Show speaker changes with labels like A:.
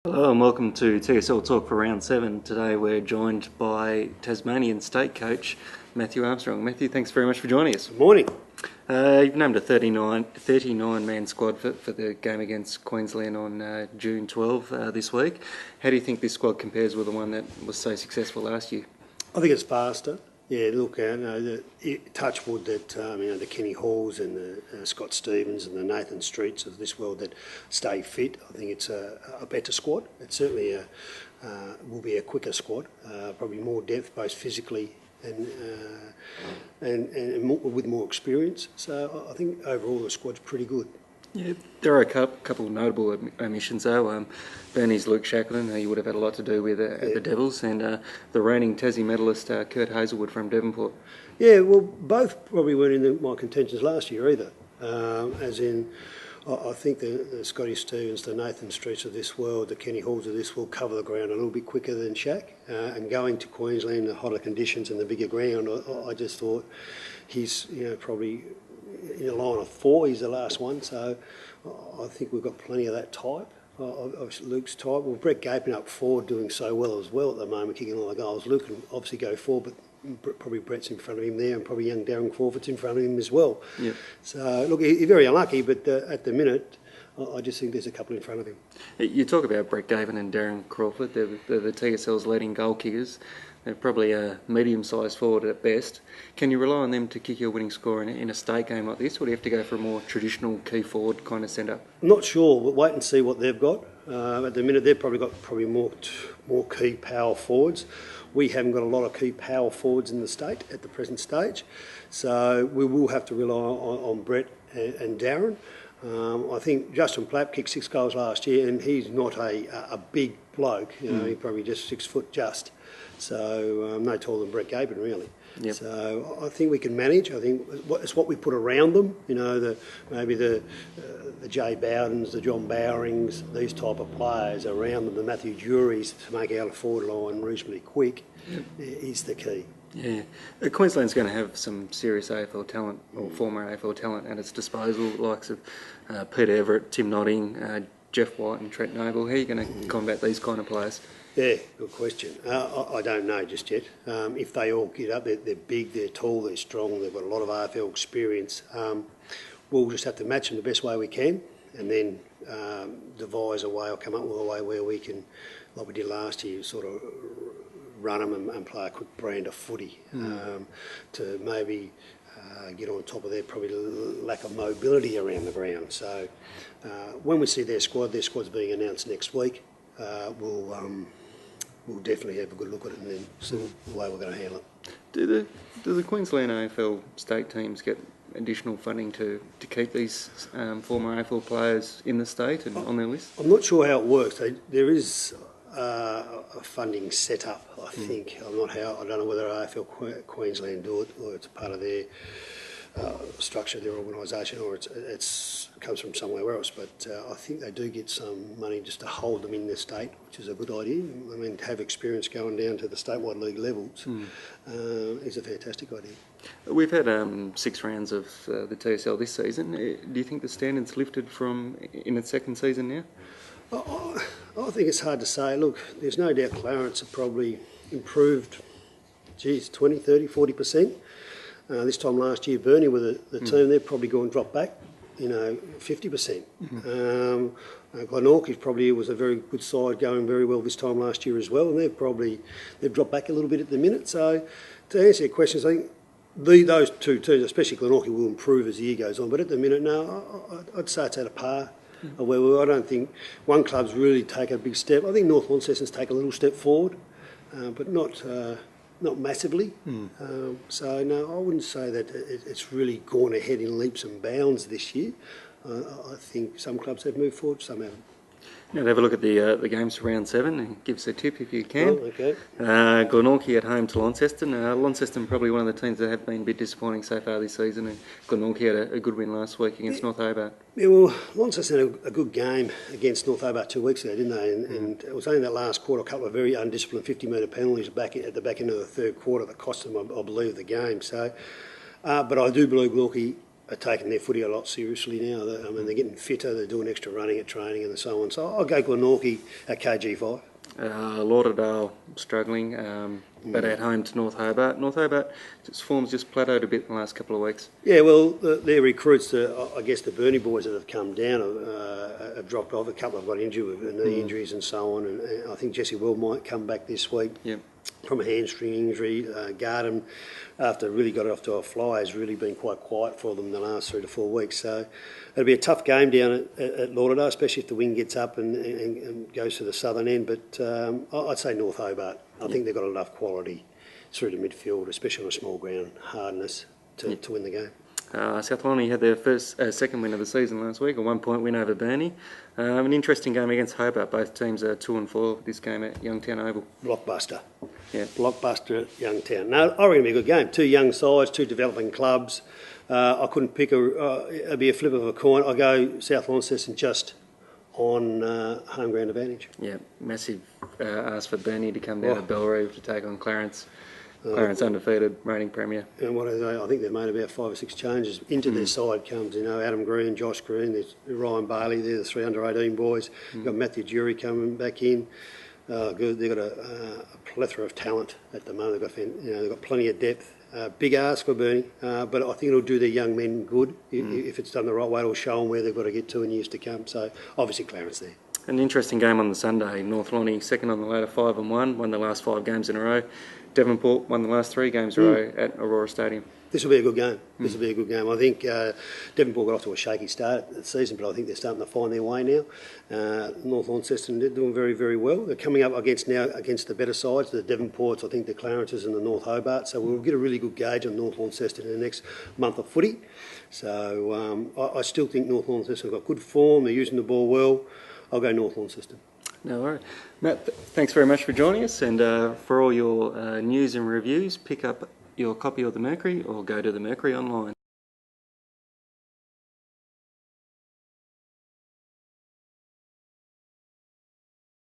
A: Hello and welcome to TSL Talk for round 7. Today we're joined by Tasmanian State Coach Matthew Armstrong. Matthew, thanks very much for joining us.
B: Good morning.
A: You've named a 39-man squad for the game against Queensland on June 12 this week. How do you think this squad compares with the one that was so successful last year?
B: I think it's faster. Yeah, look, touch wood that the Kenny Halls and the Scott Stevens and the Nathan Streets of this world that stay fit. I think it's a better squad. It's certainly will be a quicker squad, probably more depth, both physically and more, with more experience. So I think overall the squad's pretty good.
A: Yeah, there are a couple of notable omissions though. Bernie's Luke Shackleton, who you would have had a lot to do with at the Devils, and the reigning Tassie medalist Kurt Hazelwood from Devonport.
B: Yeah, well, both probably weren't in my contentions last year either. I think the Scotty Stevens, the Nathan Streets of this world, the Kenny Halls of this will cover the ground a little bit quicker than Shaq. And going to Queensland, the hotter conditions and the bigger ground, I just thought he's probably in a line of 4. He's the last one, so I think we've got plenty of that type. Obviously Luke's type. Well, Brett Gaping up forward doing so well as well at the moment, kicking all the goals. Luke can obviously go forward, but probably Brett's in front of him there, and probably young Darren Crawford's in front of him as well.
A: Yep.
B: So look, he's very unlucky, but at the minute, I just think there's a couple in front of him.
A: You talk about Brett Gaping and Darren Crawford. They're the TSL's leading goal kickers. They're probably a medium-sized forward at best. Can you rely on them to kick your winning score in a state game like this, or do you have to go for a more traditional key forward kind of send-up?
B: I'm not sure. We'll wait and see what they've got. At the minute, they've probably got more key power forwards. We haven't got a lot of key power forwards in the state at the present stage, so we will have to rely on Brett and Darren. I think Justin Plapp kicked 6 goals last year, and he's not a big bloke. He's probably just 6 foot just. So no taller than Brett Gaping, really.
A: Yep.
B: So I think we can manage. I think it's what we put around them. Maybe the Jay Bowdens, the John Bowerings, these type of players around them, the Matthew Juries, to make our forward line reasonably quick, is the key.
A: Yeah, Queensland's going to have some serious AFL talent, or former AFL talent, at its disposal, the likes of Peter Everett, Tim Notting, Jeff White and Trent Noble. How are you going to combat these kind of players?
B: Yeah, good question. I don't know just yet. If they all get up, they're big, they're tall, they're strong, they've got a lot of AFL experience. We'll just have to match them the best way we can, and then devise a way or come up with a way where we can, like we did last year, sort of run them and play a quick brand of footy to maybe get on top of their probably lack of mobility around the ground. So when we see their squad's being announced next week, we'll definitely have a good look at it and then see the way we're going to handle it.
A: Do the Queensland AFL state teams get additional funding to keep these former AFL players in the state and on their list? I'm
B: not sure how it works. There is a funding set up, I think. I don't know whether AFL Queensland do it or it's part of their structure, their organisation, or it comes from somewhere else. But I think they do get some money just to hold them in the state, which is a good idea. I mean, to have experience going down to the statewide league levels is a fantastic idea.
A: We've had 6 rounds of the TSL this season. Do you think the standard's lifted in its second season now?
B: I think it's hard to say. Look, there's no doubt Clarence have probably improved, 20, 30, 40%. This time last year, Bernie with the team, they've probably gone drop back, 50%. Glenorchy probably was a very good side, going very well this time last year as well, and they've dropped back a little bit at the minute. So to answer your questions, I think those two teams, especially Glenorchy, will improve as the year goes on. But at the minute, no, I'd say it's at a par. Where I don't think one club's really taken a big step. I think North Launceston's taken a little step forward, but not massively. So no, I wouldn't say that it's really gone ahead in leaps and bounds this year. I think some clubs have moved forward, some haven't.
A: Now have a look at the games for round 7 and give us a tip if you can.
B: Oh, okay.
A: Glenorchy at home to Launceston. Launceston probably one of the teams that have been a bit disappointing so far this season, and Glenorchy had a good win last week against North Hobart.
B: Yeah, well, Launceston had a good game against North Hobart 2 weeks ago, didn't they? And it was only that last quarter, a couple of very undisciplined 50-metre penalties at the back end of the third quarter that cost them, I believe, the game. So, but I do believe Glenorchy are taking their footy a lot seriously now. I mean, they're getting fitter, they're doing extra running at training and so on. So I'll go Glenorchy at KG5.
A: Lauderdale struggling, but at home to North Hobart. North Hobart, its form's just plateaued a bit in the last couple of weeks.
B: Yeah, well, their recruits, I guess the Burnie boys that have come down have dropped off. A couple have got injured with knee injuries and so on. And I think Jesse Will might come back this week.
A: Yep.
B: From a hamstring injury. Garden, after really got off to a fly, has really been quite quiet for them the last 3 to 4 weeks. So it'll be a tough game down at Lauderdale, especially if the wind gets up and goes to the southern end. But I'd say North Hobart. I think they've got enough quality through the midfield, especially on a small ground, hardness to win the game.
A: South Lonnie had their second win of the season last week, a 1-point win over Burnie. An interesting game against Hobart. Both teams are 2-4 this game at Youngtown Oval.
B: Blockbuster.
A: Yeah.
B: Blockbuster at Youngtown. No, I reckon it'll be a good game. 2 young sides, 2 developing clubs. I couldn't pick it'd be a flip of a coin. I go South Launceston just on home ground advantage.
A: Yeah, massive ask for Burnie to come down to Belrive to take on Clarence. Clarence undefeated, reigning premier.
B: And what are they? I think they've made about 5 or 6 changes. Into their side comes, Adam Green, Josh Green, there's Ryan Bailey, they're the 3 under-18 boys. You've got Matthew Jury coming back in. Good. They've got a plethora of talent at the moment. They've got plenty of depth. Big ask for Burnie, but I think it'll do their young men good. If it's done the right way, it'll show them where they've got to get to in years to come. So obviously Clarence there.
A: An interesting game on the Sunday. North Lonnie second on the ladder, 5-1, won the last 5 games in a row. Devonport won the last 3 games in a row at Aurora Stadium.
B: This will be a good game. This will be a good game. I think Devonport got off to a shaky start at the season, but I think they're starting to find their way now. North Launceston, they're doing very, very well. They're coming up against the better sides, the Devonports, I think the Clarences and the North Hobart. So we'll get a really good gauge on North Launceston in the next month of footy. So I still think North Launceston have got good form. They're using the ball well. I'll go North Launceston.
A: No worries. Matt, thanks very much for joining us, and for all your news and reviews, pick up your copy of the Mercury or go to the Mercury online.